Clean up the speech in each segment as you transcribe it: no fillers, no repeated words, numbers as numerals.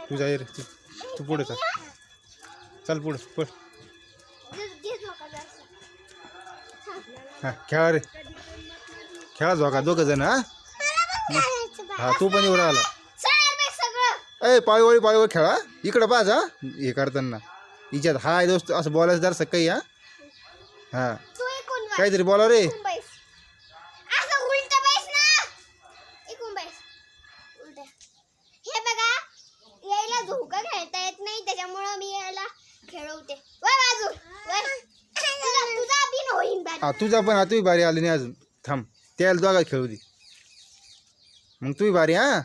तू जाय रे तू पुढे चल चल पुढे पुढे हां खेळा रे खेळा झोका दोघं जण हा तू पण एवढा आला ए पाळीवळी खेळा इकडं पाहा जा हे करताना हिच्यात हाय दोस्त असं बोलायचं जर सकाळी हा हा काहीतरी बोला रे झोका खेळता येत नाही त्याच्यामुळे मी याला खेळवते हा तुझा पण हा तुही बारी आली नाही अजून थांब त्याला दोघा खेळू दे मग तुही बारी हा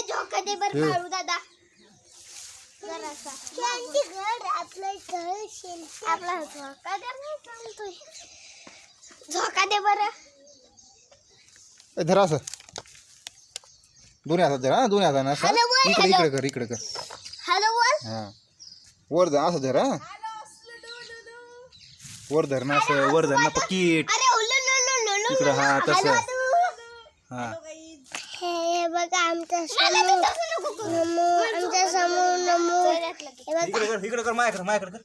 झोका दे बर काढू दादा आपला झोका दे झोका दे बर धरा असं दोन्ही हातात धर हा दोन्ही हातानं असं इकडे इकडे कर इकडे कर हॅलो बोल हा वर धर असं धर हा वर धर ना असं वर धर ना पकीट इकडे हा तसं हा हे बघा आमचा समोर नमो इकडे कर माझ्याकडे कर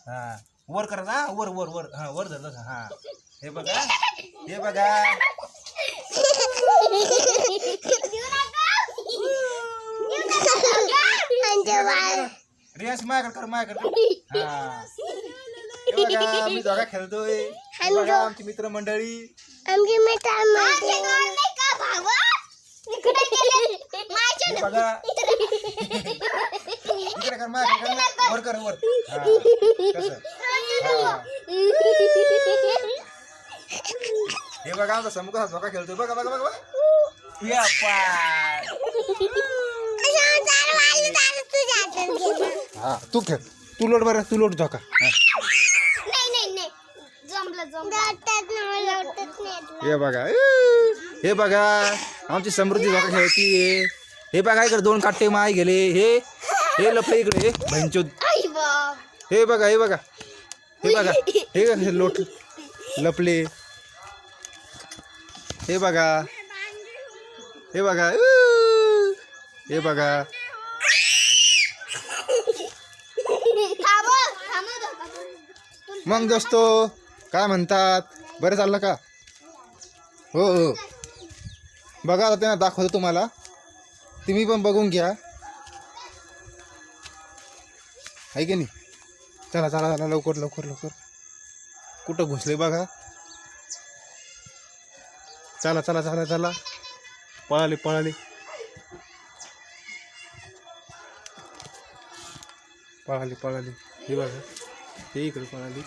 हा वर कर ना वर वर वर हा वर धर तसं हा हे बघा रियास माझ्याकडे हा हे बघा मी दोघा खेळतोय हे बघा आमची मित्रमंडळी आमची हे बघा इकडे कर माझ्याकडे वर कर वर हा कसं हा हे बघा आमचा समूह कसा झोका खेळतोय बघा या पाय हा तू खेळ तू लोट बरं तू लोट झोका हे बघा आमची समृद्धी झोका खेळती हे बघा इकडे दोन काटे माय गेले हे लपले इकडे भंचोद हे बघा हे लोट लपले हे बघा मग दोस्तो काय म्हणतात बरं चाललं का हो बघा आता त्यांना दाखवतो तुम्हाला तुम्ही पण बघून घ्या आहे की नाही चला लवकर कुठं घुसले बघा चला पळाले हे बघा ते इकडे पळाली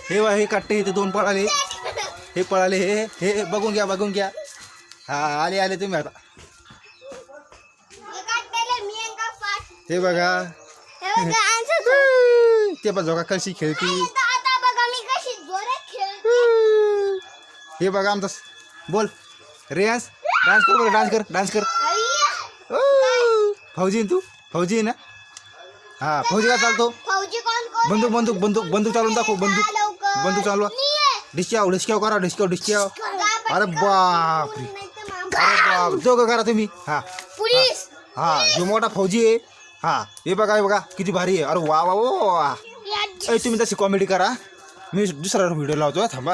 हे काटे इथे दोन पळाले हे बघून घ्या हा आले तुम्ही आता हे बघा ते पण झोका कशी खेळती हे बघा आमचा बोल रियास डान्स कर फौजी तू फौजी ना हा फौजी का चालतो बंदूक चालवून दाखव बंदूक चालवा डिस्क्याव करा डिस्क्याव अरे बाप जोग करा तुम्ही हा जो मोठा फौजी आहे हा हे बघा किती भारी आहे अरे वा तुम्ही तशी कॉमेडी करा मी दुसरा व्हिडिओ लावतो थांबा